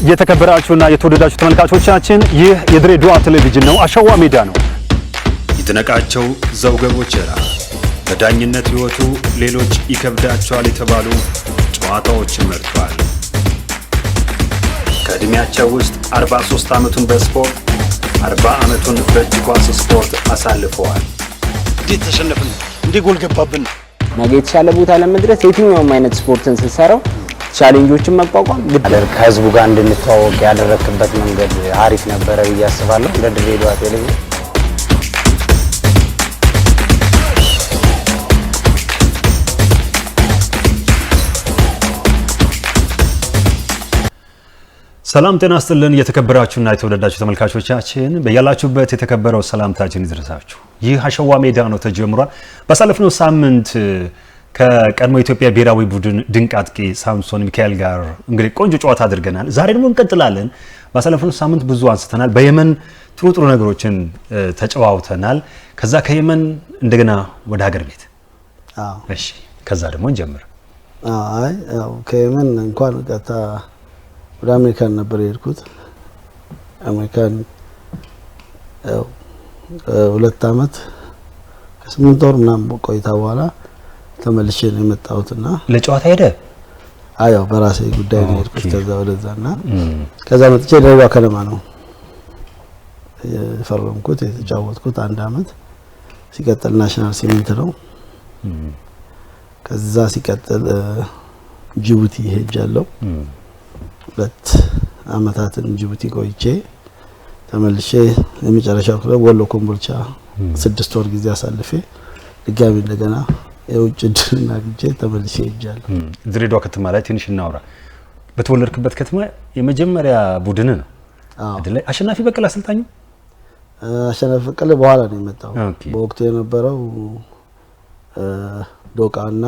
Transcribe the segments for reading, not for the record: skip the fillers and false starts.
የተከበራችሁና የተወደዳችሁ ተመልካቾቻችን ይህ የድሬዳዋ ቴሌቪዥን ነው። አሸዋ ሜዳ ነው። ይትነቃቸው ዘውገቦቸራ በዳኝነት ህይወቱ ሌሎች ይከብዳቸዋል የተባሉ ጨዋታዎችን መርጧል። ከእድሜያቸው ውስጥ 43 ዓመቱን በስፖርት 40 ዓመቱን በእጅ ኳስ ስፖርት አሳልፈዋል። እንዴት ተሸነፍን? እንዴት ጎል ገባብን? ነገ የተሻለ ቦታ ለመድረስ የትኛውም አይነት ስፖርትን ስትሰራው ቻሌንጆችን መቋቋም ግድ ከህዝቡ ጋር እንድንተዋወቅ ያደረክበት መንገድ አሪፍ ነበረ ብዬ አስባለሁ። ለድሬዳዋ ቴሌቪዥን ሰላም ጤና ይስጥልን። የተከበራችሁና የተወደዳችሁ ተመልካቾቻችን በያላችሁበት የተከበረው ሰላምታችን ይድረሳችሁ። ይህ አሸዋ ሜዳ ነው ተጀምሯል። ባሳለፍነው ሳምንት ከቀድሞ ኢትዮጵያ ብሔራዊ ቡድን ድንቅ አጥቂ ሳምሶን ሚካኤል ጋር እንግዲህ ቆንጆ ጨዋታ አድርገናል። ዛሬ ደግሞ እንቀጥላለን። ባሳለፍነው ሳምንት ብዙ አንስተናል። በየመን ጥሩ ነገሮችን ተጨዋውተናል። ከዛ ከየመን እንደገና ወደ ሀገር ቤት እሺ፣ ከዛ ደግሞ እንጀምር። ያው ከየመን እንኳን ቀጥታ ወደ አሜሪካን ነበር የሄድኩት። አሜሪካን ያው 2 አመት ከ8 ወር ምናምን ቆይታ በኋላ ተመልሼ ነው የመጣሁትና ለጨዋታ ሄደ። አዎ በራሴ ጉዳይ ነው የሄድኩት። ከዛ ወደዛና ከዛ መጥቼ ድሬዳዋ ከነማ ነው የፈረምኩት የተጫወትኩት 1 አመት። ሲቀጥል ናሽናል ሲሜንት ነው። ከዛ ሲቀጥል ጅቡቲ ሄጃለሁ። 2 አመታትን ጅቡቲ ቆይቼ ተመልሼ የመጨረሻው ክለብ ወሎ ኮምቦልቻ 6 ወር ጊዜ አሳልፌ ድጋሚ እንደገና የውጭ ድልና ግጄ ተመልሼ ሄጃለሁ። ድሬዳዋ ከተማ ላይ ትንሽ እናውራ። በተወለድክበት ከተማ የመጀመሪያ ቡድን ነው አይደል? አሸናፊ በቀለ አሰልጣኙ? አሸናፊ በቀለ በኋላ ነው የመጣው። በወቅቱ የነበረው ዶቃና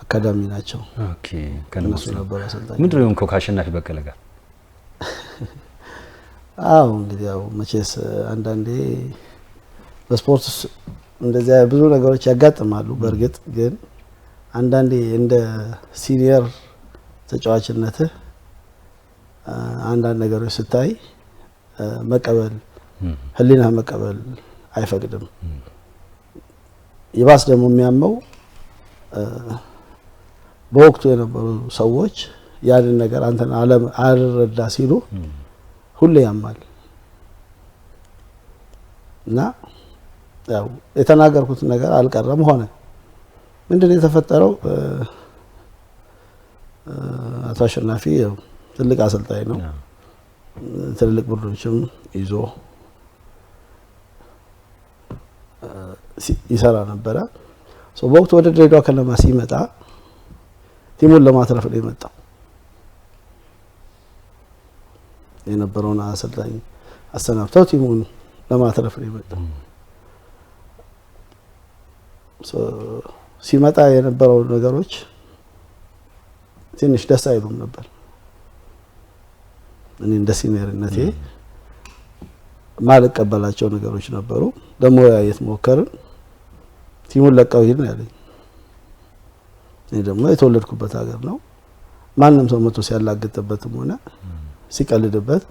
አካዳሚ ናቸው። ኦኬ ከነሱ ነበር አሰልጣኝ። ምንድነው የሆንከው ከአሸናፊ በቀለ ጋር? እንግዲህ ያው መቼስ አንዳንዴ በስፖርት እንደዚያ ብዙ ነገሮች ያጋጥማሉ። በእርግጥ ግን አንዳንዴ እንደ ሲኒየር ተጫዋችነት አንዳንድ ነገሮች ስታይ መቀበል ህሊና መቀበል አይፈቅድም። ይባስ ደግሞ የሚያመው በወቅቱ የነበሩ ሰዎች ያንን ነገር አንተን አልረዳ ሲሉ ሁሌ ያማል እና ያው የተናገርኩት ነገር አልቀረም ሆነ። ምንድነው የተፈጠረው? አቶ አሸናፊ ያው ትልቅ አሰልጣኝ ነው። ትልቅ ቡድኖችም ይዞ ይሰራ ነበረ። በወቅቱ ወደ ድሬዳዋ ከነማ ሲመጣ ቲሙን ለማትረፍ ነው የመጣው። የነበረውን አሰልጣኝ አሰናብተው ቲሙን ለማትረፍ ነው የመጣው። ሲመጣ የነበረው ነገሮች ትንሽ ደስ አይሉም ነበር። እኔ እንደ ሲኒየርነቴ ማልቀበላቸው ነገሮች ነበሩ። ደግሞ ያየት ሞከርን። ቲሙን ለቀው ይሄድ ነው ያለኝ። እኔ ደግሞ የተወለድኩበት ሀገር ነው። ማንም ሰው መቶ ሲያላግጥበትም ሆነ ሲቀልድበት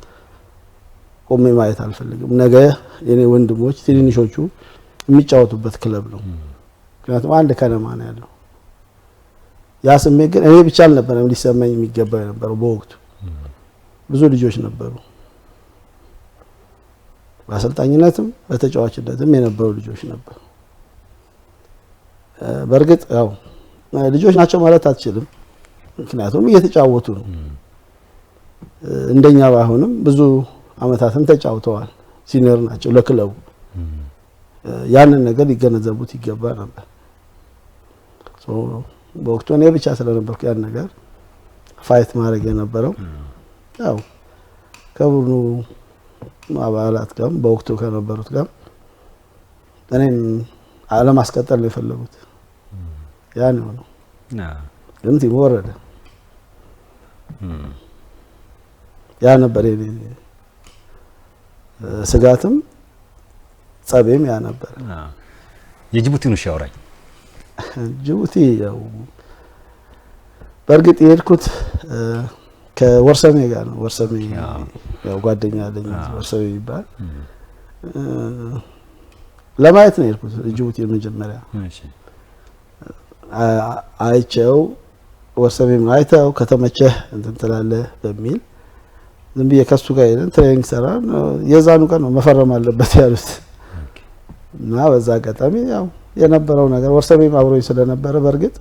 ቆሜ ማየት አልፈልግም። ነገ የኔ ወንድሞች ትንንሾቹ የሚጫወቱበት ክለብ ነው። ምክንያቱም አንድ ከነማ ነው ያለው። ያ ስሜት ግን እኔ ብቻ አልነበረም ሊሰማኝ የሚገባው የነበረው። በወቅቱ ብዙ ልጆች ነበሩ፣ በአሰልጣኝነትም በተጫዋችነትም የነበሩ ልጆች ነበሩ። በእርግጥ ያው ልጆች ናቸው ማለት አትችልም፣ ምክንያቱም እየተጫወቱ ነው። እንደኛ ባይሆንም ብዙ አመታትም ተጫውተዋል። ሲኒየር ናቸው ለክለቡ። ያንን ነገር ሊገነዘቡት ይገባ ነበር። በወቅቱ እኔ ብቻ ስለነበርኩ ያን ነገር ፋይት ማድረግ የነበረው ያው ከቡድኑ አባላት ጋር በወቅቱ ከነበሩት ጋር እኔን አለማስቀጠል ነው የፈለጉት። ያን ነው ግን ቲሙ ወረደ። ያ ነበር ስጋትም ጸቤም ያ ነበር። የጅቡቲን ሻውራኝ ጅቡቲ ያው በእርግጥ የሄድኩት ከወርሰሜ ጋር ነው። ወርሰሜ ያው ጓደኛ አለኝ ወርሰሜ ይባል ለማየት ነው የሄድኩት ጅቡቲ መጀመሪያ። እሺ አይቼው ወርሰሜም አይተው ከተመቸህ እንትን ትላለህ በሚል ዝም ብዬ ከሱ ጋር ሄደን ትሬኒንግ ሰራን። የዛኑ ቀን ነው መፈረም አለበት ያሉት እና በዛ አጋጣሚ ያው የነበረው ነገር ወርሰሜም አብሮኝ ስለነበረ በርግጥ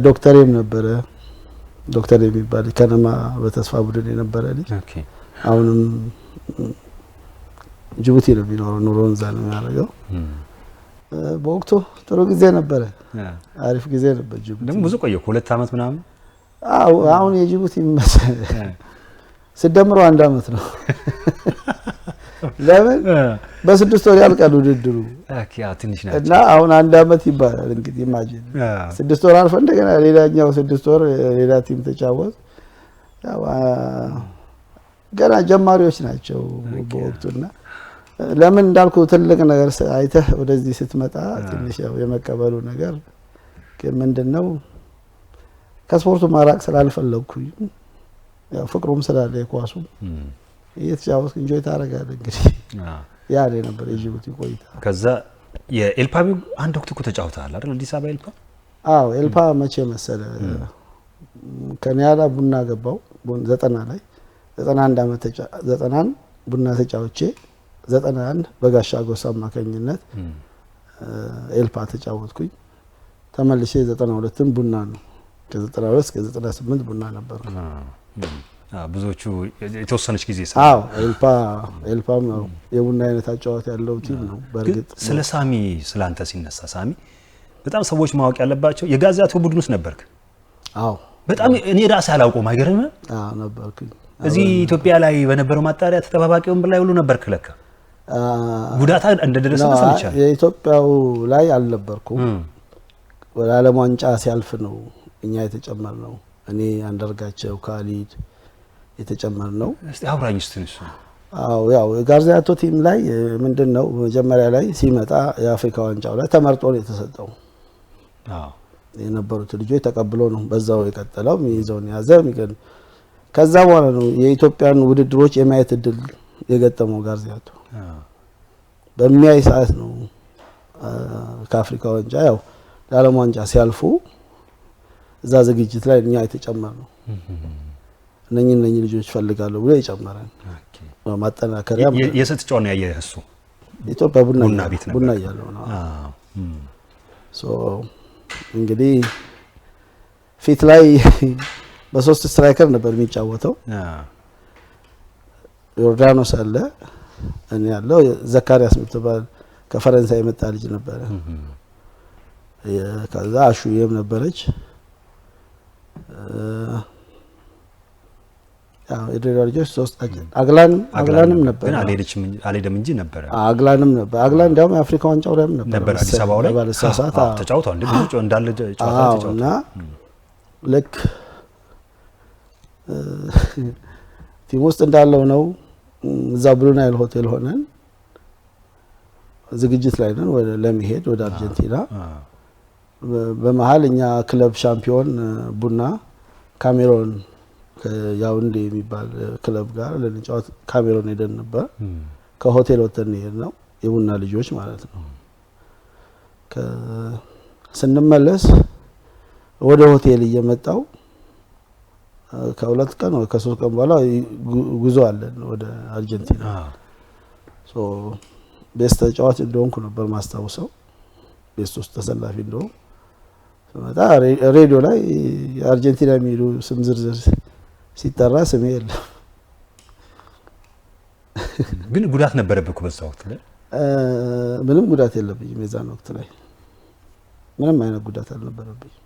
ዶክተሬም ነበረ። ዶክተር የሚባል ከነማ በተስፋ ቡድን የነበረ ልጅ አሁንም ጅቡቲ ነው የሚኖረው፣ ኑሮውን እዛ ነው የሚያደርገው። በወቅቱ ጥሩ ጊዜ ነበረ፣ አሪፍ ጊዜ ነበር። ጅቡቲ ደግሞ ብዙ ቆየሁ 2 አመት ምናምን። አሁን የጅቡቲ ሲደምረው 1 አመት ነው። ለምን በ6 ወር ያልቃል ውድድሩ እና አሁን 1 አመት ይባላል። እንግዲህ ኢማጂን 6 ወር አልፈ እንደገና ሌላኛው 6 ወር ሌላ ቲም ተጫወት። ያው ገና ጀማሪዎች ናቸው በወቅቱና ለምን እንዳልኩ ትልቅ ነገር አይተህ ወደዚህ ስትመጣ ትንሽ ያው የመቀበሉ ነገር ምንድነው ከስፖርቱ ማራቅ ስላልፈለኩኝ ያው ፍቅሩም ስላለ የኳሱ እየተጫወትኩ ኢንጆይ ታደርጋለህ። እንግዲህ ያ ላይ ነበር የጅቡቲ ቆይታ። ከዛ የኤልፓ አንድ ወቅት እኮ ተጫውተሃል አይደል? አዲስ አበባ ኤልፓ። ኤልፓ መቼ መሰለ ከኒያላ ቡና ገባው 90 ላይ 91 አመት 91 ቡና ተጫውቼ 91 በጋሻ ጎሳ አማካኝነት ኤልፓ ተጫወትኩኝ። ተመልሼ 92ን ቡና ነው ከ92 እስከ 98 ቡና ነበር። ብዙዎቹ የተወሰነች ጊዜ ኤልፓም ነው የቡና አይነት አጫዋት ያለው ቲም ነው። በርግጥ ስለ ሳሚ ስላንተ ሲነሳ ሳሚ በጣም ሰዎች ማወቅ ያለባቸው የጋዛቶ ቡድን ውስጥ ነበርክ። በጣም እኔ ራሴ አላውቀውም። አይገርምም? ነበርኩኝ። እዚህ ኢትዮጵያ ላይ በነበረው ማጣሪያ ተጠባባቂ ወንበር ላይ ሁሉ ነበርክ። ለካ ጉዳታ እንደደረሰበት ሰምቻለሁ። የኢትዮጵያው ላይ አልነበርኩም። ወደ ዓለም ዋንጫ ሲያልፍ ነው እኛ የተጨመርነው። እኔ አንደርጋቸው ካሊድ የተጨመርነው። እስቲ አብራኝ ስትንሱ። ያው ጋርዚያቶ ቲም ላይ ምንድነው መጀመሪያ ላይ ሲመጣ የአፍሪካ ዋንጫው ላይ ተመርጦ ነው የተሰጠው። የነበሩት ልጆች ተቀብሎ ነው በዛው የቀጠለው። ይዘውን ያዘ ሚገን ከዛ በኋላ ነው የኢትዮጵያን ውድድሮች የማየት እድል የገጠመው ጋርዚያቶ። በሚያይ ሰዓት ነው ከአፍሪካ ዋንጫ ያው ለዓለም ዋንጫ ሲያልፉ እዛ ዝግጅት ላይ እኛ የተጨመርነው እነኚህ ልጆች ፈልጋለሁ ብሎ የጨመረን ማጠናከሪያ። የስትጫው ነው ያየህ እሱ ኢትዮጵያ ቡና ያለው ነው። እንግዲህ ፊት ላይ በ3 ስትራይከር ነበር የሚጫወተው። ዮርዳኖስ አለ፣ እኔ ያለው ዘካሪያስ ምትባል ከፈረንሳይ የመጣ ልጅ ነበረ። ከዛ አሹዬም ነበረች። የድሬዳዋ ልጆች 3 አግላንም ነበር። ግን አልሄደም እንጂ ነበረ። አግላንም ነበር። አግላን እንዲያውም የአፍሪካ ዋንጫው ላይም ነበር አዲስ አበባው ላይ ተጫውተው እንደ ብዙ እንዳለ ጨዋታ እና ልክ ቲም ውስጥ እንዳለው ነው። እዛ ብሉ ናይል ሆቴል ሆነን ዝግጅት ላይ ነን ለመሄድ ወደ አርጀንቲና። በመሃል እኛ ክለብ ሻምፒዮን ቡና ካሜሮን ያውንዴ የሚባል ክለብ ጋር ለንጫወት ካሜሮን ሄደን ነበር። ከሆቴል ወጥተን ነው የቡና ልጆች ማለት ነው። ስንመለስ ወደ ሆቴል እየመጣው ከ2 ቀን ወይ ከ3 ቀን በኋላ ጉዞ አለን ወደ አርጀንቲና። ቤስት ተጫዋች እንደሆንኩ ነበር ማስታውሰው። ቤስት ውስጥ ተሰላፊ እንደሆንኩ ስመጣ ሬዲዮ ላይ አርጀንቲና የሚሉ ስም ዝርዝር ሲጠራ ስሜ የለም። ግን ጉዳት ነበረብህ በዛ ወቅት ላይ? ምንም ጉዳት የለብኝም። የዛን ወቅት ላይ ምንም አይነት ጉዳት አልነበረብኝም።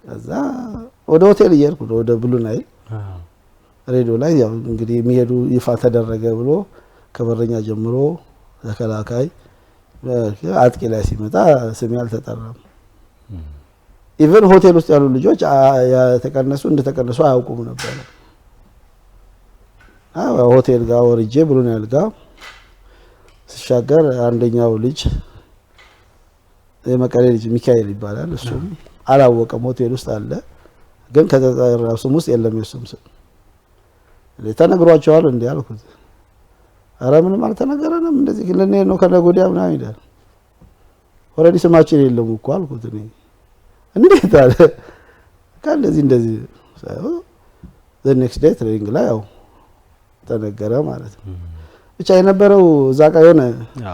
ከዛ ወደ ሆቴል እየሄድኩ ወደ ብሉ ናይል ሬዲዮ ላይ ያው እንግዲህ የሚሄዱ ይፋ ተደረገ ብሎ ከበረኛ ጀምሮ ተከላካይ አጥቂ ላይ ሲመጣ ስሜ አልተጠራም። ኢቨን ሆቴል ውስጥ ያሉ ልጆች የተቀነሱ እንደተቀነሱ አያውቁም ነበር። ሆቴል ጋር ወርጄ ብሉ ናይል ጋር ሲሻገር አንደኛው ልጅ የመቀሌ ልጅ ሚካኤል ይባላል። እሱም አላወቀም ሆቴል ውስጥ አለ። ግን ከተጠራው ስም ውስጥ የለም የሱም ስም። ተነግሯቸዋል እንዴ አልኩት። ኧረ ምንም አልተነገረንም እንደዚህ ለኔ ነው ከነገ ወዲያ ምናምን ይላል። ኦልሬዲ ስማችን የለም እኮ አልኩት እኔ እንዴት አለ እንደዚህ the next day ትሬኒንግ ላይ ያው ተነገረ ማለት ነው። ብቻ የነበረው እዛ ጋር የሆነ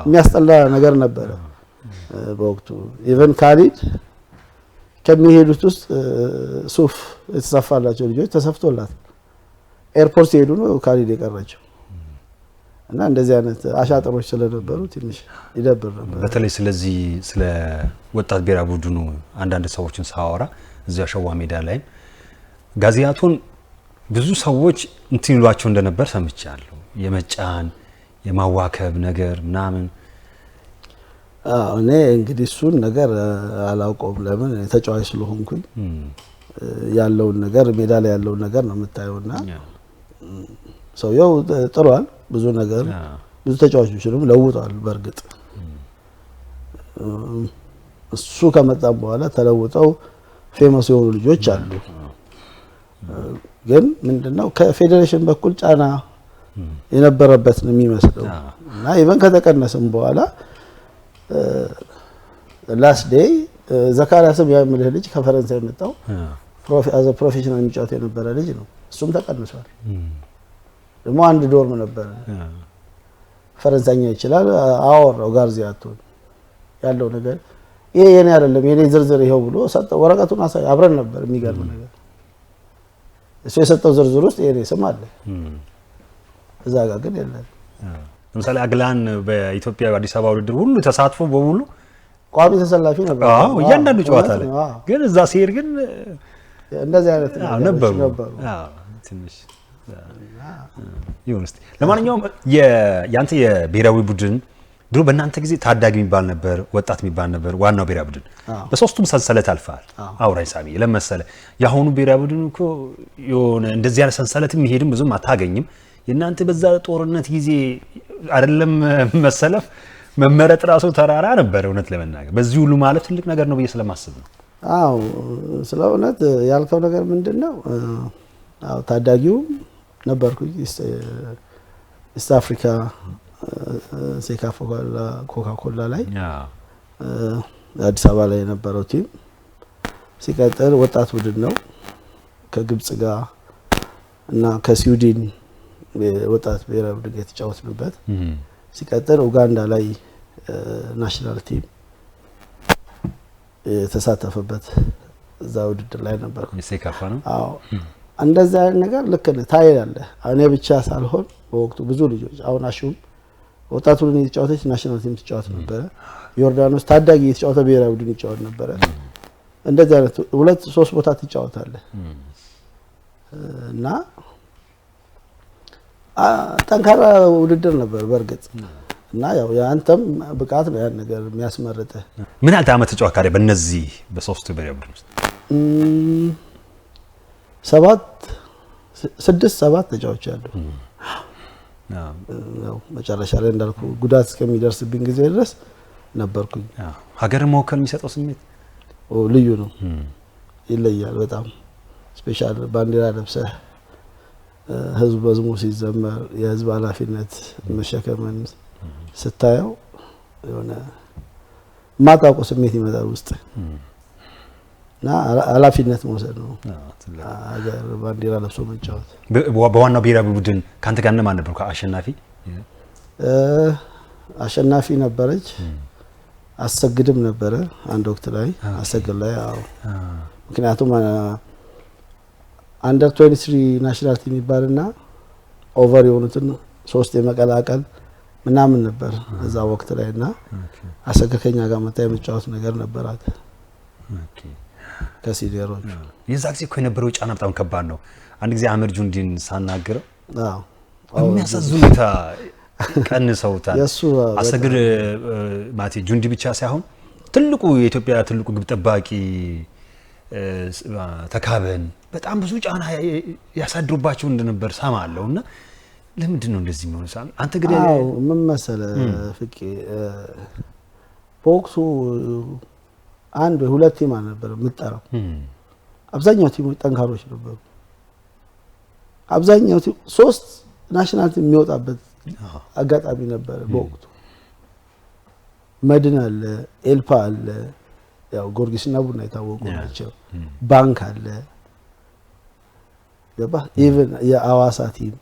የሚያስጠላ ነገር ነበረ በወቅቱ። ኢቨን ካሊድ ከሚሄዱት ውስጥ ሱፍ የተሰፋላቸው ልጆች ተሰፍቶላት ኤርፖርት ሲሄዱ ነው ካሊድ የቀረችው። እና እንደዚህ አይነት አሻጥሮች ስለነበሩ ትንሽ ይደብር ነበር። በተለይ ስለዚህ ስለ ወጣት ብሔራዊ ቡድኑ አንዳንድ ሰዎችን ሳወራ እዚያ አሸዋ ሜዳ ላይ ጋዜያቱን ብዙ ሰዎች እንትን ይሏቸው እንደነበር ሰምቻለሁ። የመጫን የማዋከብ ነገር ምናምን። እኔ እንግዲህ እሱን ነገር አላውቀውም። ለምን ተጫዋች ስለሆንኩኝ ያለውን ነገር ሜዳ ላይ ያለውን ነገር ነው የምታየውና ሰውየው ጥሯል ብዙ ነገር ብዙ ተጫዋቾችንም ለውጧል። በእርግጥ እሱ ከመጣም በኋላ ተለውጠው ፌመስ የሆኑ ልጆች አሉ። ግን ምንድነው ከፌዴሬሽን በኩል ጫና የነበረበት ነው የሚመስለው እና ኢቨን ከተቀነሰም በኋላ ላስት ዴይ ዘካሪያስም ያምልህ ልጅ ከፈረንሳይ መጣው ፕሮፌሽናል የሚጫወት የነበረ ልጅ ነው። እሱም ተቀንሷል። ደግሞ አንድ ዶርም ነበር። ፈረንሳይኛ ይችላል አወራው ጋርዚያቶ ያለው ነገር ይሄ የኔ አይደለም የኔ ዝርዝር ይሄው ብሎ ሰጠው። ወረቀቱን አብረን ነበር። የሚገርም ነገር እሱ የሰጠው ዝርዝር ውስጥ የኔ ስም አለ። እዛ ጋር ግን የለም። ለምሳሌ አግላን በኢትዮጵያ አዲስ አበባ ውድድር ሁሉ ተሳትፎ በሙሉ ቋሚ ተሰላፊ ነበር። እያንዳንዱ ጨዋታ ላይ ግን እዛ ሲሄድ ግን እንደዚህ አይነት ነበሩ። ትንሽ ይሁን እስቲ። ለማንኛውም ያንተ የብሔራዊ ቡድን ድሮ በእናንተ ጊዜ ታዳጊ የሚባል ነበር፣ ወጣት የሚባል ነበር፣ ዋናው ብሔራዊ ቡድን በሶስቱም ሰንሰለት አልፈሃል። አውራኝ ሳሚ ለምሳሌ የአሁኑ ብሔራዊ ቡድን እኮ የሆነ እንደዚህ ያለ ሰንሰለትም ይሄድም ብዙም አታገኝም። የእናንተ በዛ ጦርነት ጊዜ አይደለም መሰለፍ መመረጥ ራሱ ተራራ ነበር። እውነት ለመናገር በዚህ ሁሉ ማለት ትልቅ ነገር ነው ብዬ ስለማስብ ነው። አዎ ስለ እውነት ያልከው ነገር ምንድነው? አዎ ታዳጊው ነበርኩኝ ኢስት አፍሪካ ሴካፋ ኮካኮላ ላይ አዲስ አበባ ላይ የነበረው ቲም ሲቀጥል ወጣት ቡድን ነው ከግብጽ ጋር እና ከስዊድን ወጣት ብሔራዊ ቡድን የተጫወትንበት። ሲቀጥል ኡጋንዳ ላይ ናሽናል ቲም የተሳተፈበት እዛ ውድድር ላይ ነበር። ሴካፋ ነው። አዎ እንደዛ አይነት ነገር ልክ ነህ ታያለህ። እኔ ብቻ ሳልሆን በወቅቱ ብዙ ልጆች አሁን አሹም ወጣት ቡድን የተጫወተች ናሽናል ቲም ተጫወት ነበረ። ዮርዳኖስ ታዳጊ የተጫወተ ብሔራዊ ቡድን ይጫወት ነበረ። እንደዛ አይነት ሁለት ሶስት ቦታ ትጫወታለህ እና ጠንካራ ውድድር ነበር በእርግጥ እና ያው ያንተም ብቃት ነው ያን ነገር የሚያስመርጥህ። ምን ያህል ዓመት ተጫዋካሪ በእነዚህ በሶስቱ ብሔራዊ ቡድን ውስጥ? 7 ተጫዋቾች አሉ። ያው መጨረሻ ላይ እንዳልኩ ጉዳት እስከሚደርስብኝ ጊዜ ድረስ ነበርኩኝ። ሀገርን መወከል የሚሰጠው ስሜት ልዩ ነው፣ ይለያል በጣም ስፔሻል። ባንዲራ ለብሰህ ህዝብ መዝሙር ሲዘመር የህዝብ ኃላፊነት መሸከምን ስታየው የሆነ ማጣቆ ስሜት ይመጣል ውስጥ እና ኃላፊነት መውሰድ ነው። ሀገር ባንዲራ ለብሶ መጫወት። በዋናው ብሔራዊ ቡድን ካንተ ጋር ማን ነበር? አሸናፊ አሸናፊ ነበረች፣ አሰግድም ነበረ አንድ ወቅት ላይ አሰግድ ላይ አዎ። ምክንያቱም አንደር 23 ናሽናል ቲም ይባልና ኦቨር የሆኑትን 3 የመቀላቀል ምናምን ነበር እዛ ወቅት ላይና አሰገከኛ ጋር መጣ የመጫወት ነገር ነበራት ከሲኒየሮች። የዛ ጊዜ እኮ የነበረው ጫና በጣም ከባድ ነው። አንድ ጊዜ አህመድ ጁንዲን ሳናገረው የሚያሳዝን ሁኔታ ቀንሰውታል። አሰግድ ማቴ ጁንዲ ብቻ ሳይሆን ትልቁ የኢትዮጵያ ትልቁ ግብ ጠባቂ ተካበን በጣም ብዙ ጫና ያሳድሩባቸው እንደነበር ሰማለሁና ለምንድን ነው እንደዚህ የሚሆነው? አንተ ግን ምን መሰለህ ፍቄ በወቅቱ አንድ ወይ ሁለት ቲም ነበር የምጠራው። አብዛኛው ቲሞች ጠንካሮች ነበሩ። አብዛኛው ቲም 3 ናሽናል ቲም የሚወጣበት አጋጣሚ ነበር በወቅቱ። መድን አለ፣ ኤልፓ አለ፣ ያው ጊዮርጊስና ቡና የታወቁ ናቸው። ባንክ አለ ገባ ኢቭን የአዋሳ ቲም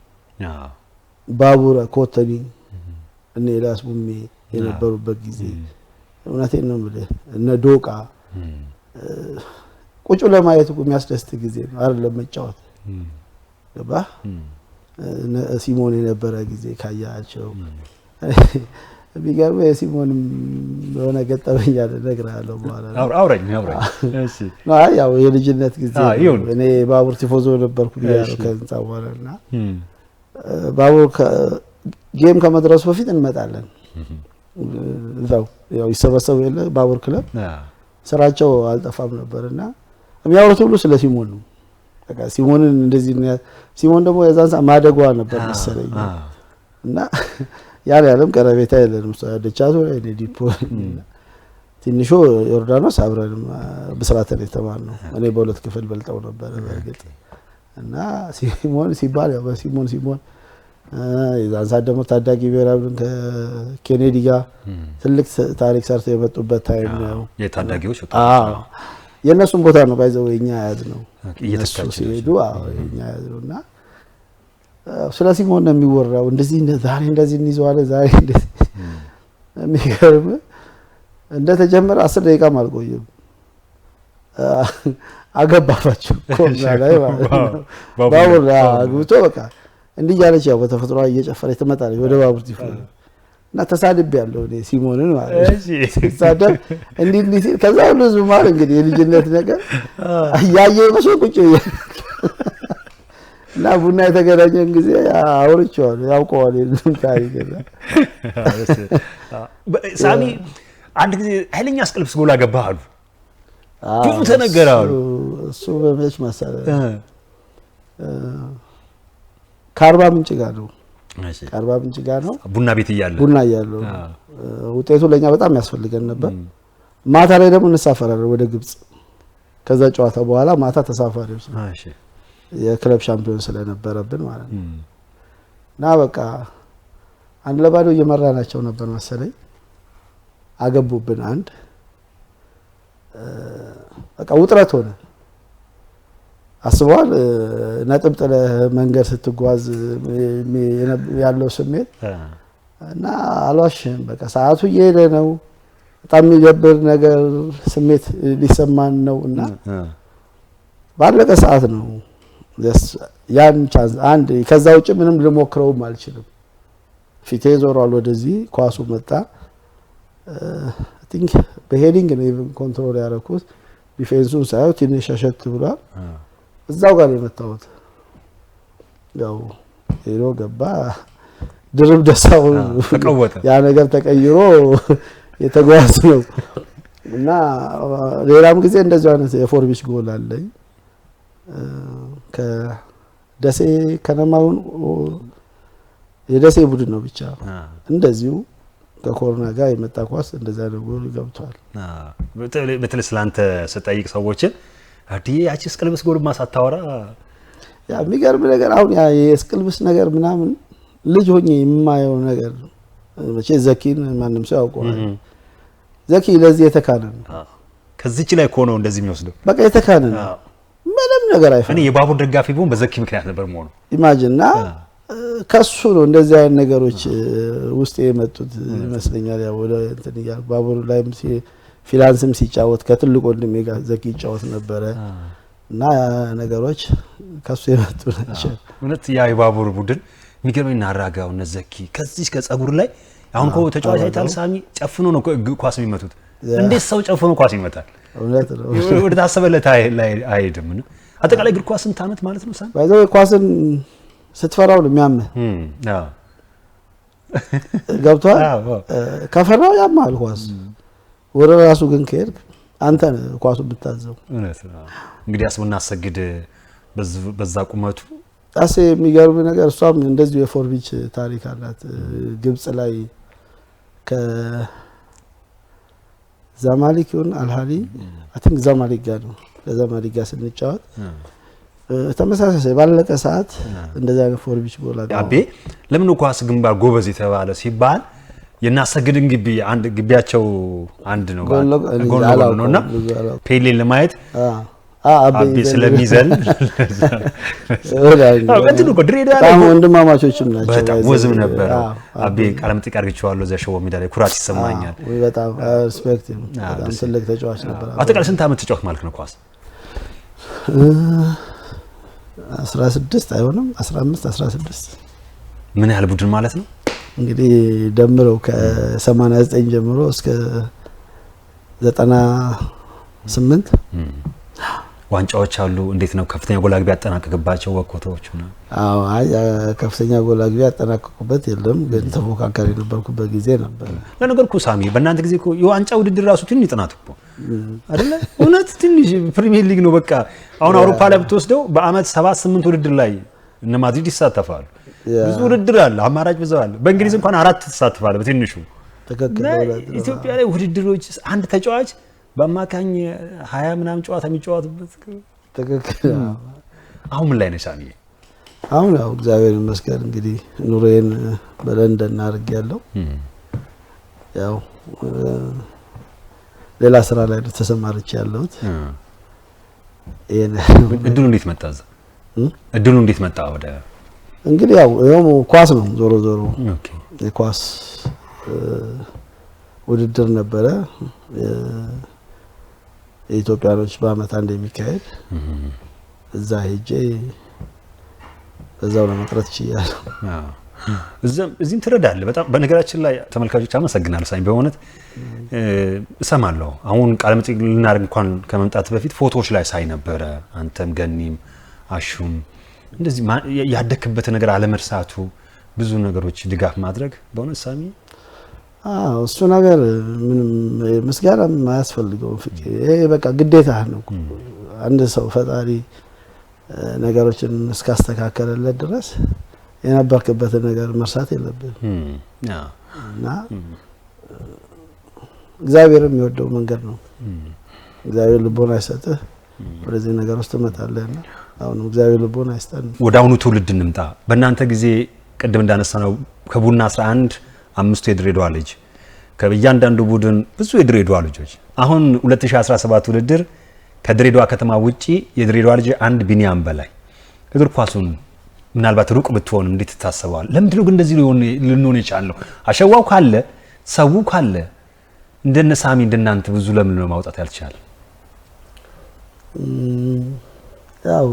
ባቡረ ኮተኒ እነ ኤልያስ ቡሜ የነበሩበት ጊዜ እውነቴን ነው የምልህ እነ ዶቃ ቁጭ ለማየት የሚያስደስት ጊዜ ነው አይደለም መጫወት ገባ ሲሞን የነበረ ጊዜ ካያቸው ቢገርም የሲሞንም የሆነ ገጠመኝ አለ እነግርሃለሁ በኋላ አውራኝ እሺ ያው የልጅነት ጊዜ እኔ ባቡር ቲፎዞ ነበርኩ ያለው ከዛ በኋላና ባቡር ጌም ከመድረሱ በፊት እንመጣለን እዛው ያው ይሰበሰቡ የለ ባቡር ክለብ ስራቸው አልጠፋም ነበርና የሚያወሩት ሁሉ ስለ ሲሞን ነው በቃ ሲሞንን እንደዚህ ሲሞን ደግሞ የዛን ሰዓት ማደጓ ነበር መሰለኝ እና ያለም ቀረቤታ የለንም ደቻቱ እኔ ዲፖ ትንሹ ዮርዳኖስ አብረን በስራተን የተማርነው እኔ በሁለት ክፍል በልጠው ነበር በእርግጥ እና ሲሞን ሲባል ያው ሲሞን የዛን ሰዓት ደግሞ ታዳጊ ብሔራዊ ቡድን ከኬኔዲ ጋር ትልቅ ታሪክ ሰርተው የመጡበት ታይም ነው የታዳጊዎች የነሱን ቦታ ነው ባይዘው የኛ ያዝ ነው እየተካቸ ሲሄዱ የኛ ያዝ ነውና ስለ ሲሞን ነው የሚወራው እንደዚህ ዛሬ እንደዚህ እንይዘዋለን ዛሬ እንደዚህ የሚገርም እንደተጀመረ 10 ደቂቃ አልቆየም አገባባቸው ኮዛ ላይ ባቡር አግብቶ በቃ እንዲህ ያለች ያው በተፈጥሮ እየጨፈረች ትመጣለች ወደ ባቡር ቲፎ እና ተሳድብ ያለው እኔ ሲሞንን ማለት ተሳድብ እንዲህ ሲል ከዛ ሁሉ ዝም ማለት እንግዲህ የልጅነት ነገር ያየ መስሎ ቁጭ እና ቡና የተገናኘን ጊዜ አውርቼዋለሁ ያውቀዋል የለም ታሪክ ሳሚ አንድ ጊዜ ኃይለኛ አስቀልብስ ጎል አገባህ አሉ ብዙ ተነገራሉ እሱ በመች መሰለህ ከአርባ ምንጭ ጋር ነው ከአርባ ምንጭ ጋር ነው ቡና ቤት እያለ ውጤቱ ለኛ በጣም ያስፈልገን ነበር ማታ ላይ ደግሞ እንሳፈራለን ወደ ግብጽ ከዛ ጨዋታ በኋላ ማታ ተሳፋሪዎች እሺ የክለብ ሻምፒዮን ስለነበረብን ማለት ነው እና በቃ አንድ ለባዶ እየመራናቸው ነበር መሰለኝ አገቡብን አንድ በቃ ውጥረት ሆነ አስቧል ነጥብ ጥለ መንገድ ስትጓዝ ያለው ስሜት እና አልዋሽም በቃ ሰዓቱ እየሄደ ነው በጣም የሚገብር ነገር ስሜት ሊሰማን ነውና ባለቀ ሰዓት ነው ያን ቻንስ አንድ ከዛ ውጭ ምንም ልሞክረውም አልችልም ፊቴ ዞሯል ወደዚህ ኳሱ መጣ አይ ቲንክ በሄዲንግ ነው ኢቭን ኮንትሮል ያደረኩት ዲፌንሱን ሳይው ትንሽ ሸሸት ብሏል እዛው ጋር የመጣሁት ያው ሄዶ ገባ ድርብ ደሳው ተቀወጠ ያ ነገር ተቀይሮ የተጓዝ ነው እና ሌላም ጊዜ እንደዚህ አይነት የፎርቢሽ ጎል አለኝ ከደሴ ከነማውን የደሴ ቡድን ነው ብቻ እንደዚሁ ከኮሮና ጋር የመጣ ኳስ እንደዛ ነው ጎል ገብቷል በተለይ ስላንተ ስጠይቅ ሰዎችን አዲዬ ያቺ ስቅልብስ ጎልማ ሳታወራ ያ የሚገርም ነገር አሁን ያ የስቅልብስ ነገር ምናምን ልጅ ሆኜ የማየው ነገር መቼ ዘኪን ማንም ሰው ያውቀዋል ዘኪ ለዚህ የተካነ ነው ከዚህች ላይ እኮ ነው እንደዚህ የሚወስደው በቃ የተካነ ነው ምንም ነገር አይፈም እኔ የባቡር ደጋፊ ቢሆን በዘኪ ምክንያት ነበር መሆኑ ኢማጂንና ከሱ ነው እንደዚህ አይነት ነገሮች ውስጥ የመጡት ይመስለኛል ያው ወደ እንትን ያ ባቡር ላይም ፊላንስም ሲጫወት ከትልቅ ወንድሜ ጋር ዘኪ ይጫወት ነበረ እና ነገሮች ከሱ የመጡ ናቸው እውነት ያ የባቡር ቡድን የሚገርመኝ ናራጋው እነ ዘኪ ከዚህ ከጸጉር ላይ አሁን እኮ ተጫዋች አይታል ሳሚ ጨፍኖ ነው ኳስ የሚመቱት እንዴት ሰው ጨፍኖ ኳስ ይመታል እውነት ነው ወደ ታሰበለት ላይ አይሄድም ነው አጠቃላይ እግር ኳስ ስንት ዓመት ማለት ነው ሳሚ ባይዘው ኳስን ስትፈራው ነው የሚያምህ አዎ ገብቷል ከፈራው ያማል ኳስ ወደ ራሱ ግን ከሄድክ አንተ ኳሱ ብታዘው እውነት ነው እንግዲህ አስቡና አሰግድ በዛ ቁመቱ አሴ የሚገርም ነገር እሷም እንደዚሁ የፎርቢች ታሪክ አላት ግብጽ ላይ ዛማሊክ ይሁን አልሃሊ አይ ቲንክ ዛማሊክ ጋር ነው ለዛማሊክ ጋር ስንጫወት ተመሳሳይ ባለቀ ሰዓት እንደዛ አይነት ፎርቢች ቦላ አቤ ለምን ኳስ ግንባር ጎበዝ የተባለ ሲባል የናሰግድን ግቢ አንድ ግቢያቸው አንድ ነው ጎል ነውና ፔሌን ለማየት አቤ ስለሚዘል እንትን እኮ ድሬዳዋ ላይ ወንድማማቾችም ናቸው በጣም ወዝም ነበር አቤ ቃለምጥቅ አድርጌዋለሁ ዘሸው ሜዳ ላይ ኩራት ይሰማኛል በጣም ሪስፔክት በጣም ትልቅ ተጫዋች ነበር አጠቃላይ ስንት አመት ተጫዋች ማለት ነው ኳስ 16 አይሆንም 15 16 ምን ያህል ቡድን ማለት ነው እንግዲህ ደምረው ከ89 ጀምሮ እስከ 98 ዋንጫዎች አሉ እንዴት ነው ከፍተኛ ጎል አግቢ ያጠናቀቅባቸው ወኮቶች ነው አዎ አይ ከፍተኛ ጎል አግቢ ያጠናቀቁበት የለም ግን ተፎካካሪ ነበርኩበት ጊዜ ነበር ለነገርኩ ሳሚ በእናንተ ጊዜ እኮ የዋንጫ ውድድር ራሱ ትንሽ ጥናት እኮ አይደለ እውነት ትንሽ ፕሪሚየር ሊግ ነው በቃ አሁን አውሮፓ ላይ ብትወስደው በአመት 7-8 ውድድር ላይ እነ ማድሪድ ይሳተፋሉ ብዙ ውድድር አለ አማራጭ ብዙ አለ በእንግሊዝ እንኳን 4 ተሳትፋለ በትንሹ ተከክለ ኢትዮጵያ ላይ ውድድሮች አንድ ተጫዋች በአማካኝ 20 ምናምን ጨዋታ የሚጫወቱበት ተከክለ አሁን ምን ላይ ነሽ ሳሚ አሁን ያው እግዚአብሔር ይመስገን እንግዲህ ኑሮዬን በለንደን አድርጌያለሁ ያው ሌላ ስራ ላይ ተሰማርቼ ያለሁት እድሉ እንዴት መጣ እድሉ እንዴት መጣ ወደ እንግዲህ ያው ኳስ ነው ዞሮ ዞሮ ኦኬ የኳስ ውድድር ነበረ የኢትዮጵያኖች በአመት አንድ የሚካሄድ እዛ ሄጄ በዛው ለመቅረት ይችላል እዚህም ትረዳለህ በጣም በነገራችን ላይ ተመልካቾች አመሰግናለሁ ሳሚ በእውነት እሰማለሁ አሁን ቃለ መጠይቅ ልናደርግ እንኳን ከመምጣት በፊት ፎቶዎች ላይ ሳይ ነበረ አንተም ገኒም አሹም እንደዚህ ያደክበት ነገር አለመርሳቱ ብዙ ነገሮች ድጋፍ ማድረግ በእውነት ሳሚ እሱ ነገር ምንም ምስጋና ማያስፈልገው ይሄ በቃ ግዴታ ነው አንድ ሰው ፈጣሪ ነገሮችን እስካስተካከለለት ድረስ የነበርክበት ነገር መርሳት የለብህም እና እግዚአብሔር የሚወደው መንገድ ነው እግዚአብሔር ልቦና ይሰጥህ ወደዚህ ነገር ውስጥ ተመጣጣለና አሁን እግዚአብሔር ልቦና ይስጠን ወደ አሁኑ ትውልድ እንምጣ በእናንተ ጊዜ ቅድም እንዳነሳነው ከቡና 11 5 የድሬዳዋ ልጅ ከእያንዳንዱ ቡድን ብዙ የድሬዳዋ ልጆች አሁን 2017 ውድድር ከድሬዳዋ ከተማ ውጪ የድሬዳዋ ልጅ አንድ ቢኒያም በላይ እግር ኳሱን ምናልባት ሩቅ ብትሆን እንዴት ታስባለህ ለምንድን ነው ግን እንደዚህ ልንሆን የቻለው አሸዋው ካለ ሰው ካለ እንደነ ሳሚ እንደናንተ ብዙ ለምን ነው ማውጣት ያልቻለ ያው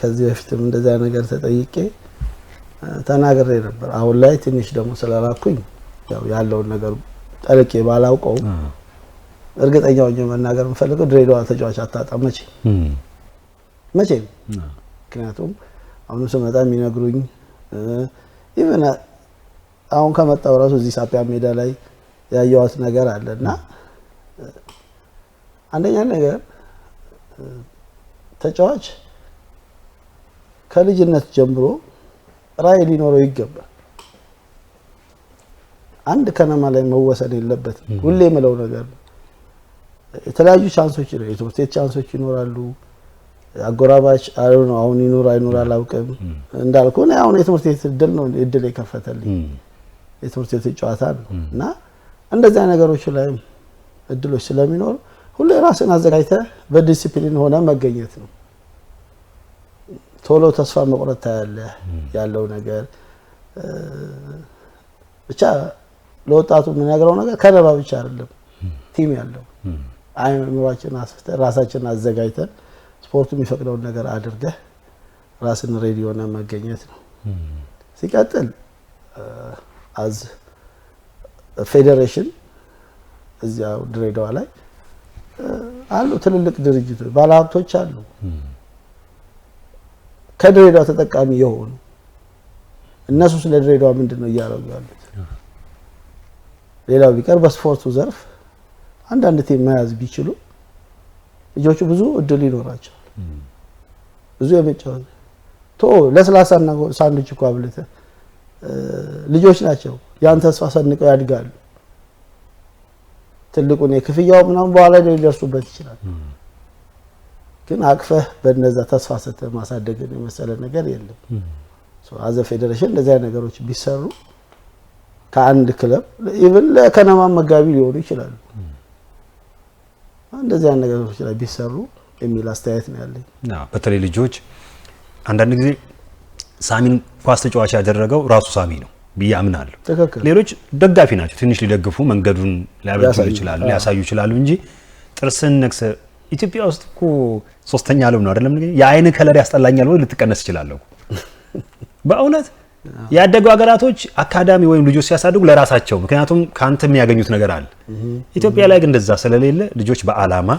ከዚህ በፊትም እንደዛ ነገር ተጠይቄ ተናግሬ ነበር አሁን ላይ ትንሽ ደግሞ ስለራኩኝ ያው ያለው ነገር ጠልቄ ባላውቀው እርግጠኛው መናገር የምፈልገው ድሬዳዋ ተጫዋች አታጣም መቼ ምክንያቱም አሁን ስመጣ የሚነግሩኝ ኢቨን አሁን ከመጣው ራሱ እዚህ ሳፒያ ሜዳ ላይ ያየዋት ነገር አለና አንደኛ ነገር ተጫዋች ከልጅነት ጀምሮ ራዕይ ሊኖረው ይገባል አንድ ከነማ ላይ መወሰን የለበትም ሁሌ የምለው ነገር የተለያዩ ቻንሶች ነው የትምህርት ቤት ቻንሶች ይኖራሉ አጎራባች ነው አሁን ይኖር አይኖር አላውቅም እንዳልኩህ ነው አሁን የትምህርት ቤት እድል ነው እድል የከፈተልኝ የትምህርት ቤት ጨዋታ ነውና እንደዛ ነገሮች ላይ እድሎች ስለሚኖር ሁሌ ራስን አዘጋጅተህ በዲሲፕሊን ሆነ መገኘት ነው ቶሎ ተስፋ መቁረጥ ያለው ነገር ብቻ ለወጣቱ የምናገረው ነገር ከነባ ብቻ አይደለም ቲም ያለው አይምሮአችን አስፍተን ራሳችንን አዘጋጅተን ስፖርቱ የሚፈቅደውን ነገር አድርገህ ራስን ሬዲ ሆነ መገኘት ነው ሲቀጥል አዝ ፌዴሬሽን እዚያው ድሬዳዋ ላይ አሉ ትልልቅ ድርጅቶች ባለሀብቶች አሉ ከድሬዳዋ ተጠቃሚ የሆኑ እነሱ ስለ ድሬዳዋ ምንድነው እያደረጉ ያሉት ሌላው ቢቀር በስፖርቱ ዘርፍ አንዳንድ ቲም መያዝ ቢችሉ ልጆቹ ብዙ እድል ይኖራቸዋል ብዙ የመጫወት ለስላሳና ሳንዱች እኮ አብልተህ ልጆች ናቸው ያን ተስፋ ሰንቀው ያድጋሉ ትልቁን የክፍያው ምናምን በኋላ ሊደርሱበት ይችላል። ግን አቅፈህ በእነዛ ተስፋ ሰጥተህ ማሳደግን የመሰለ ነገር የለም። አዘ ፌዴሬሽን እንደዚህ አይነት ነገሮች ቢሰሩ ከአንድ ክለብ ኢቭን ለከነማ መጋቢ ሊሆኑ ይችላሉ። እንደዚህ አይነት ነገሮች ላይ ቢሰሩ የሚል አስተያየት ነው ያለኝ። በተለይ ልጆች አንዳንድ ጊዜ ሳሚን ኳስ ተጫዋች ያደረገው ራሱ ሳሚ ነው ብዬ አምናለሁ። ሌሎች ደጋፊ ናቸው፣ ትንሽ ሊደግፉ መንገዱን ሊያበጁ ይችላሉ፣ ሊያሳዩ ይችላሉ እንጂ ጥርስን ነክሰ ኢትዮጵያ ውስጥ እኮ ሶስተኛ ዓለም ነው አይደለም እንግዲህ የአይን ከለር ያስጠላኛል ወይ ልትቀነስ ይችላል። በእውነት ያደጉ ሀገራቶች አካዳሚ ወይም ልጆች ሲያሳድጉ ለራሳቸው ምክንያቱም ካንተ የሚያገኙት ነገር አለ። ኢትዮጵያ ላይ ግን እንደዛ ስለሌለ ልጆች በአላማ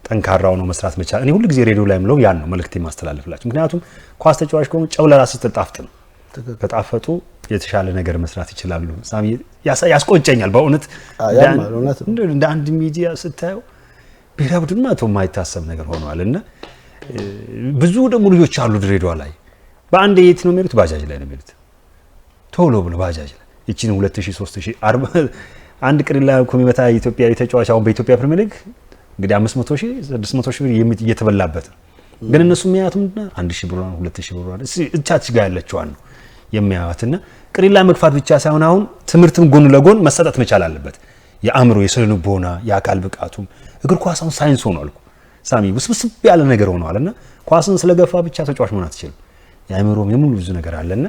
ጠንካራው ነው መስራት መቻል። እኔ ሁሉ ጊዜ ሬዲዮ ላይ ምለው ያን ነው መልእክት ማስተላለፍላችሁ። ምክንያቱም ኳስ ተጫዋች ከሆነ ጨው ለራስ ተጣፍጥ ነው ተጣፈጡ የተሻለ ነገር መስራት ይችላሉ። ሳሚ ያስቆጨኛል በእውነት እንደ አንድ ሚዲያ ስታየው ብሔራዊ ቡድን ማቶ የማይታሰብ ነገር ሆኗልና ብዙ ደግሞ ልጆች አሉ ድሬዳዋ ላይ በአንድ የት ነው የሚሉት ባጃጅ ላይ ነው የሚሉት ቶሎ ብሎ ባጃጅ ላይ እቺን 2000 3000 40 አንድ ቅሪላ ኮሚመታ ኢትዮጵያዊ ተጫዋች አሁን በኢትዮጵያ ፕሪሚየር ሊግ እንግዲህ 500,000 600,000 ብር እየተበላበት ነው። ግን እነሱ የሚያዩት 1000 ብር ነው 2000 ብር ነው እቻች ጋር ያለችዋን ነው የሚያዩትና ቅሪላ መግፋት ብቻ ሳይሆን አሁን ትምህርትም ጎን ለጎን መሰጠት መቻል አለበት። የአእምሮ የስነ-ልቦና የአካል ብቃቱም እግር ኳስ አሁን ሳይንስ ሆኗል እኮ ሳሚ ውስብስብ ያለ ነገር ሆኗልና ኳስን ስለገፋ ብቻ ተጫዋች መሆን አትችልም። የአእምሮም የሙሉ ብዙ ነገር አለና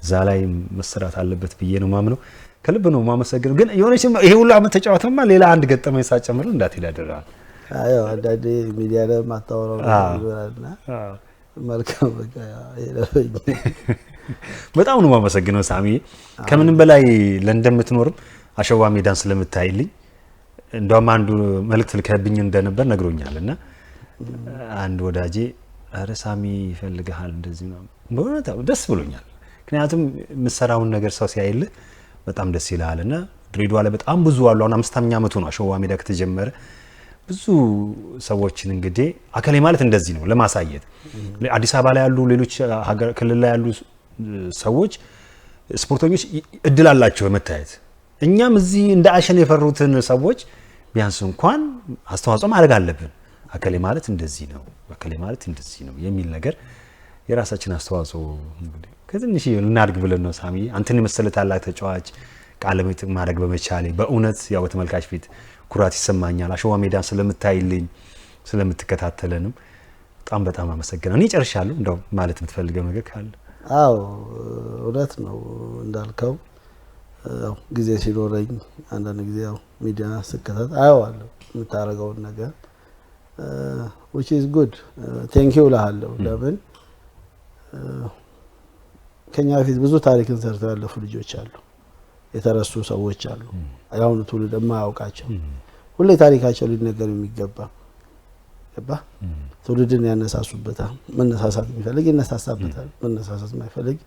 እዛ ላይ መሰራት አለበት ብዬ ነው ማምነው። ከልብ ነው ማመሰግነው። ግን የሆነች ይሄ ሁሉ አመት ተጫዋተማ ሌላ አንድ ገጠመኝ ሳጨምር እንዳትሄድ ያደርጋል። አዎ አንዳንዴ ሚዲያ ላይ ማታወራው ይኖራልና መልካም በቃ ይለፈኝ። በጣም ነው ማመሰግነው ሳሚ። ከምንም በላይ ለንደን የምትኖርም አሸዋ ሜዳን ስለምታይልኝ እንደውም አንዱ መልእክት ልከብኝ እንደነበር ነግሮኛልና አንድ ወዳጄ አረ ሳሚ ይፈልጋል እንደዚህ ነው በእውነት ደስ ብሎኛል። ምክንያቱም ምሰራውን ነገር ሰው ሲያይልህ በጣም ደስ ይላልና ድሬዳዋ ላይ በጣም ብዙ አሉ። አሁን 5ኛ ዓመቱ ነው አሸዋ ሜዳ ከተጀመረ ብዙ ሰዎችን እንግዲህ አከሌ ማለት እንደዚህ ነው ለማሳየት አዲስ አበባ ላይ ያሉ ሌሎች ሀገር ክልል ላይ ያሉ ሰዎች ስፖርተኞች እድል አላቸው መታየት። እኛም እዚህ እንደ አሸን የፈሩትን ሰዎች ቢያንስ እንኳን አስተዋጽኦ ማድረግ አለብን። አከሌ ማለት እንደዚህ ነው አከሌ ማለት እንደዚህ ነው የሚል ነገር የራሳችን አስተዋጽኦ እንግዲህ ከትንሽ ልናድግ ብለን ነው ሳሚ አንተን የመሰለ ታላቅ ተጫዋች ቃለ መጠይቅ ማድረግ በመቻሌ በእውነት ያው በተመልካች ፊት ኩራት ይሰማኛል። አሸዋ ሜዳን ስለምታይልኝ ስለምትከታተለንም በጣም አመሰግናለሁ። እኔ ጨርሻለሁ። እንደው ማለት የምትፈልገው ነገር ካለ? አዎ እውነት ነው እንዳልከው ያው ጊዜ ሲኖረኝ አንዳንድ ጊዜ ያው ሚዲያ ስከታተል አየዋለሁ የምታረገውን ነገር which is good thank you እልሃለሁ። ለምን ከኛ በፊት ብዙ ታሪክን ሰርተው ያለፉ ልጆች አሉ፣ የተረሱ ሰዎች አሉ፣ ያሁኑ ትውልድ የማያውቃቸው ሁሌ ታሪካቸው ሊነገር የሚገባ ገባ ትውልድን ያነሳሱበታል። መነሳሳት የሚፈልግ ይነሳሳበታል፣ መነሳሳት የማይፈልግ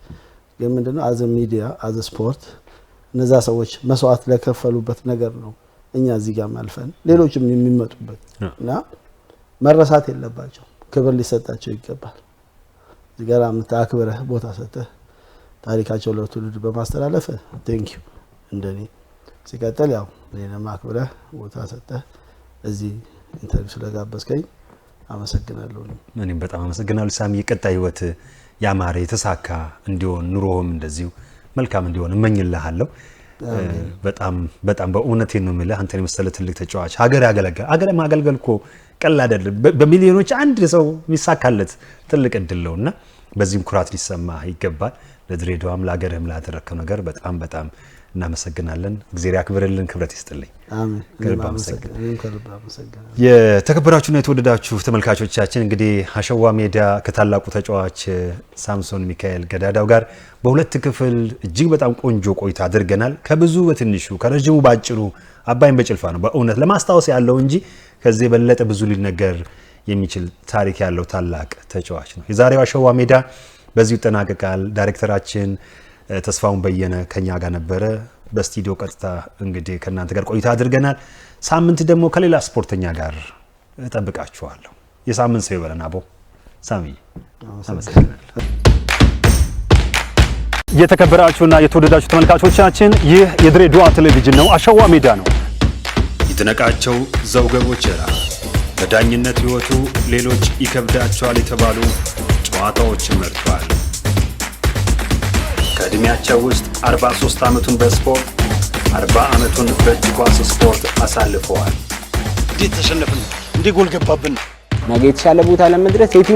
ግን ምንድነው አዘ ሚዲያ አዘ ስፖርት እነዛ ሰዎች መስዋዕት ለከፈሉበት ነገር ነው እኛ እዚህ ጋር ማልፈን ሌሎችም የሚመጡበት እና መረሳት የለባቸው፣ ክብር ሊሰጣቸው ይገባል። እዚህ ጋር አክብረህ ቦታ ሰጥተህ ታሪካቸው ለትውልድ በማስተላለፍ ቴንክ ዩ እንደኔ ሲቀጥል ያው እኔንም አክብረህ ቦታ ሰጥተህ እዚህ ኢንተርቪው ስለጋበዝከኝ አመሰግናለሁ። እኔም በጣም አመሰግናለሁ ሳሚ። የቀጣይ ህይወት ያማረ የተሳካ እንዲሆን ኑሮህም እንደዚሁ መልካም እንዲሆን እመኝልሃለሁ። በጣም በእውነቴን ነው የምልህ አንተን የመሰለ ትልቅ ተጫዋች ሀገር ያገለግላል። ሀገር ማገልገል እኮ ቀላል አይደለም። በሚሊዮኖች አንድ ሰው የሚሳካለት ትልቅ እድል ነውና በዚህም ኩራት ሊሰማ ይገባል። ለድሬዳዋም ለሀገርህም ላደረከው ነገር በጣም እናመሰግናለን። እግዚአብሔር ያክብርልን፣ ክብረት ይስጥልኝ። አሜን። ከልብ አመሰግናለሁ። የተከበራችሁና የተወደዳችሁ ተመልካቾቻችን እንግዲህ አሸዋ ሜዳ ከታላቁ ተጫዋች ሳምሶን ሚካኤል ገዳዳው ጋር በሁለት ክፍል እጅግ በጣም ቆንጆ ቆይታ አድርገናል። ከብዙ በትንሹ ከረጅሙ ባጭሩ አባይን በጭልፋ ነው በእውነት ለማስታወስ ያለው እንጂ ከዚህ የበለጠ ብዙ ሊነገር የሚችል ታሪክ ያለው ታላቅ ተጫዋች ነው። የዛሬው አሸዋ ሜዳ በዚሁ ይጠናቀቃል። ዳይሬክተራችን ተስፋውን በየነ ከኛ ጋር ነበረ። በስቱዲዮ ቀጥታ እንግዲህ ከናንተ ጋር ቆይታ አድርገናል። ሳምንት ደግሞ ከሌላ ስፖርተኛ ጋር እጠብቃችኋለሁ። የሳምንት ሰው ይበለን። አቦ ሳሚ አመሰግናለሁ። የተከበራችሁና የተወደዳችሁ ተመልካቾቻችን ይህ የድሬዳዋ ቴሌቪዥን ነው። አሸዋ ሜዳ ነው። ይድነቃቸው ዘውገ ቦቸራ በዳኝነት ሕይወቱ ሌሎች ይከብዳቸዋል የተባሉ ጨዋታዎችን መርጧል። ከዕድሜያቸው ውስጥ 43 ዓመቱን በስፖርት 40 ዓመቱን በእጅ ኳስ ስፖርት አሳልፈዋል። እንዴት ተሸነፍን? እንዴ ጎል ገባብን? ነገ የተሻለ ቦታ ለመድረስ የትኛው